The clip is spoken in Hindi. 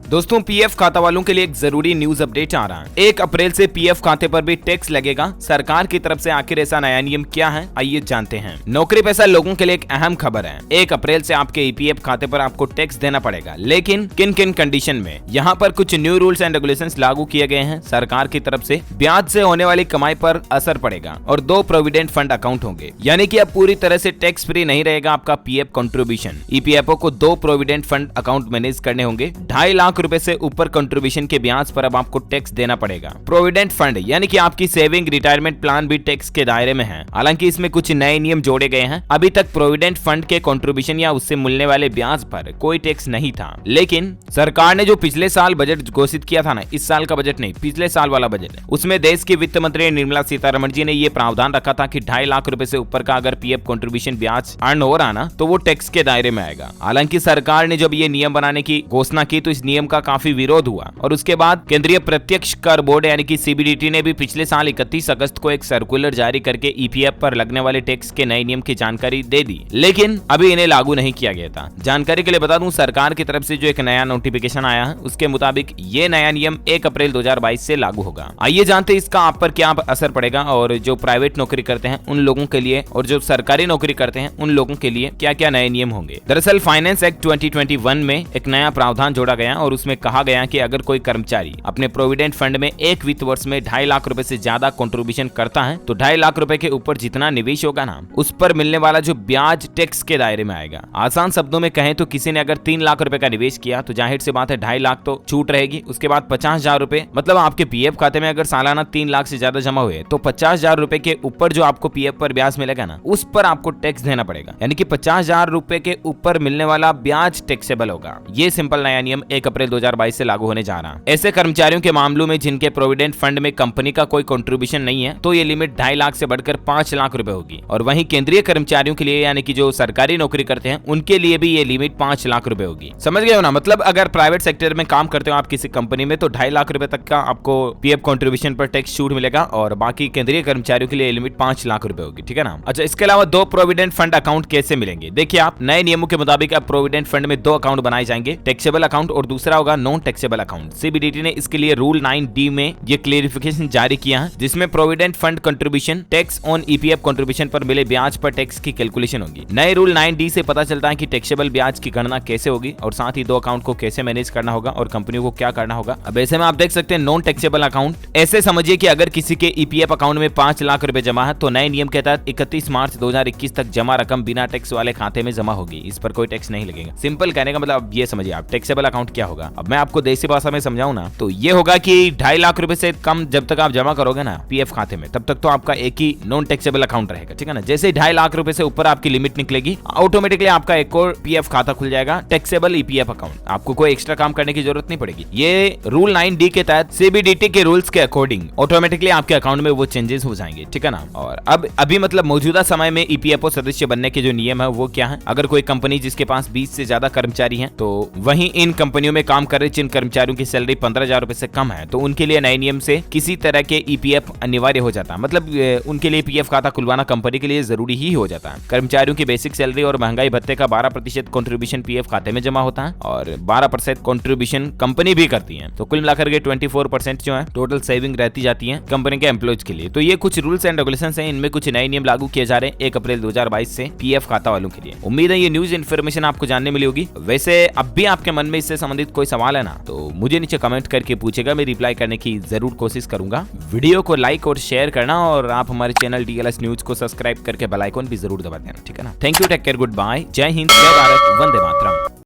दोस्तों पीएफ खाता वालों के लिए एक जरूरी न्यूज अपडेट आ रहा है। 1 अप्रैल से पीएफ खाते पर भी टैक्स लगेगा। सरकार की तरफ से आखिर ऐसा नया नियम क्या है, आइए जानते हैं। नौकरी पेशा लोगों के लिए एक अहम खबर है। 1 अप्रैल से आपके ईपीएफ खाते पर आपको टैक्स देना पड़ेगा, लेकिन किन किन कंडीशन में। यहाँ पर कुछ न्यू रूल्स एंड रेगुलेशंस लागू किए गए हैं। सरकार की तरफ से ब्याज से होने वाली कमाई पर असर पड़ेगा और 2 प्रोविडेंट फंड अकाउंट होंगे, यानी कि अब पूरी तरह से टैक्स फ्री नहीं रहेगा आपका पीएफ कंट्रीब्यूशन। ईपीएफओ को 2 प्रोविडेंट फंड अकाउंट मैनेज करने होंगे। 2.5 लाख रुपए से ऊपर कंट्रीब्यूशन के ब्याज पर अब आपको टैक्स देना पड़ेगा। प्रोविडेंट फंड यानी कि आपकी सेविंग रिटायरमेंट प्लान भी टैक्स के दायरे में है। हालांकि इसमें कुछ नए नियम जोड़े गए हैं। अभी तक प्रोविडेंट फंड के कंट्रीब्यूशन या उससे मिलने वाले ब्याज पर कोई टैक्स नहीं था, लेकिन सरकार ने जो पिछले साल बजट घोषित किया था ना, इस साल का बजट नहीं, पिछले साल वाला बजट, उसमें देश की वित्त मंत्री निर्मला सीतारमण जी ने ये प्रावधान रखा था कि 2.5 लाख रुपए से ऊपर का अगर पीएफ कंट्रीब्यूशन ब्याज अर्न हो रहा ना, तो वो टैक्स के दायरे में आएगा। हालांकि सरकार ने जब ये नियम बनाने की घोषणा की तो इस नियम का काफी विरोध हुआ और उसके बाद केंद्रीय प्रत्यक्ष कर बोर्ड यानी कि सीबीडीटी ने भी पिछले साल 31 अगस्त को एक सर्कुलर जारी करके ईपीएफ पर लगने वाले टैक्स के नए नियम की जानकारी दे दी, लेकिन अभी इन्हें लागू नहीं किया गया था। जानकारी के लिए बता दूं, सरकार की तरफ से जो एक नया नोटिफिकेशन आया है उसके मुताबिक ये नया नियम 1 अप्रैल 2022 से लागू होगा। आइए जानते हैं इसका आप पर क्या असर पड़ेगा और जो प्राइवेट नौकरी करते हैं उन लोगों के लिए और जो सरकारी नौकरी करते हैं उन लोगों के लिए क्या क्या नए नियम होंगे। दरअसल फाइनेंस एक्ट 2021 में एक नया प्रावधान जोड़ा गया और उसमें कहा गया कि अगर कोई कर्मचारी अपने प्रोविडेंट फंड में एक वित्त वर्ष में 2.5 लाख रुपए से ज्यादा कंट्रीब्यूशन करता है तो 2.5 लाख रुपए के ऊपर जितना निवेश होगा ना, उस पर मिलने वाला जो ब्याज टैक्स के दायरे में आएगा। आसान शब्दों में कहें तो किसी ने अगर 3 लाख रुपए का निवेश किया तो जाहिर सी बात है 2.5 लाख तो छूट रहेगी। उसके बाद 50,000 रुपए, मतलब आपके पीएफ खाते में अगर सालाना 3 लाख से ज्यादा जमा हुए तो 50,000 रुपए के ऊपर जो आपको पीएफ पर ब्याज मिलेगा ना, उस पर आपको टैक्स देना पड़ेगा, यानी कि 50,000 रुपए के ऊपर मिलने वाला ब्याज टैक्सेबल होगा। ये सिंपल नया नियम 1 अप्रैल 2022 से लागू होने जा रहा है। ऐसे कर्मचारियों के मामलों में जिनके प्रोविडेंट फंड में कंपनी का कोई कंट्रीब्यूशन नहीं है तो ये लिमिट 2.5 लाख से बढ़कर 5 लाख रुपए होगी। और वहीं केंद्रीय कर्मचारियों के लिए यानी कि जो सरकारी नौकरी करते हैं उनके लिए भी ये लिमिट 5 लाख रुपए होगी। समझ गए हो ना? मतलब अगर प्राइवेट सेक्टर में काम करते हो आप किसी कंपनी में तो 2.5 लाख रुपए तक का आपको पीएफ कंट्रीब्यूशन पर टैक्स छूट मिलेगा और बाकी केंद्रीय कर्मचारियों के लिए लिमिट 5 लाख रुपए होगी। ठीक है ना? अच्छा, इसके अलावा 2 प्रोविडेंट फंड अकाउंट कैसे मिलेंगे? देखिए, आप नए नियमों के मुताबिक अब प्रोविडेंट फंड में 2 अकाउंट बनाए जाएंगे, टैक्सेबल अकाउंट और दूसरा होगा नॉन टैक्सेबल अकाउंट। सीबीडीटी ने इसके लिए रूल 9D में ये क्लेरिफिकेशन जारी किया है, जिसमें provident fund contribution tax on EPF contribution पर मिले ब्याज पर टैक्स की कैलकुलेशन होगी। नए रूल 9D से पता चलता है कि टैक्सेबल ब्याज की गणना कैसे होगी और साथ ही 2 अकाउंट को कैसे मैनेज करना होगा और कंपनियों को क्या करना होगा। अब ऐसे में आप देख सकते हैं नॉन टैक्सेबल अकाउंट, ऐसे समझिए कि अगर किसी के ईपीएफ अकाउंट में 5 लाख रुपए जमा है तो नए नियम के तहत 31 मार्च 2021 तक जमा रकम बिना टैक्स वाले खाते में जमा होगी। इस पर कोई टैक्स नहीं लगेगा। सिंपल कहने का मतलब ये समझिए आप, टैक्सेबल अकाउंट क्या होगा। अब मैं आपको देसी भाषा में समझाऊं ना, तो ये होगा कि 2.5 लाख रुपए से कम जब तक आप जमा करोगे ना पीएफ खाते में, तब तक तो आपका एक ही नॉन टैक्सेबल अकाउंट रहेगा। ठीक है ना? जैसे 2.5 लाख रुपए से ऊपर आपकी लिमिट निकलेगी, ऑटोमेटिकली आपका एक और पीएफ खाता खुल जाएगा, टैक्सेबल ईपीएफ अकाउंट। आपको कोई एक्स्ट्रा काम करने की जरूरत नहीं पड़ेगी। ये रूल 9D के तहत सीबीडीटी के रूल्स के अकॉर्डिंग ऑटोमेटिकली आपके अकाउंट में वो चेंजेस हो जाएंगे। ठीक है ना? और अब अभी मतलब मौजूदा समय में ईपीएफओ सदस्य बनने के जो नियम है वो क्या है? अगर कोई कंपनी जिसके पास 20 से ज्यादा कर्मचारी हैं तो वहीं इन कंपनियों में काम कर रहे जिन कर्मचारियों की सैलरी 15,000 रुपए से कम है तो उनके लिए नए नियम से किसी तरह के ईपीएफ अनिवार्य हो जाता है। मतलब उनके लिए पीएफ खाता खुलवाना कंपनी के लिए जरूरी ही हो जाता है। कर्मचारियों की बेसिक सैलरी और महंगाई भत्ते का 12% कंट्रीब्यूशन पीएफ खाते में जमा होता है और 12% कंट्रीब्यूशन कंपनी भी करती है। तो कुल मिलाकर के 24% जो है टोटल सेविंग रहती जाती है कंपनी के एम्प्लॉयज के लिए। तो ये कुछ रूल्स एंड रेगुलेशंस हैं, इनमें कुछ नए नियम लागू किए जा रहे हैं 1 अप्रैल 2022 से पीएफ खाता वालों के लिए। उम्मीद है ये न्यूज इन्फॉर्मेशन आपको जानने मिली होगी। वैसे अब भी आपके मन में इससे संबंधित कोई सवाल है ना, तो मुझे नीचे कमेंट करके पूछेगा, मैं रिप्लाई करने की जरूर कोशिश करूंगा। वीडियो को लाइक और शेयर करना और आप हमारे चैनल DLS न्यूज को सब्सक्राइब करके बेल आइकन भी जरूर दबा देना। ठीक है ना? Thank you, take care, good bye, जय हिंद, जय भारत, वंदे मातरम।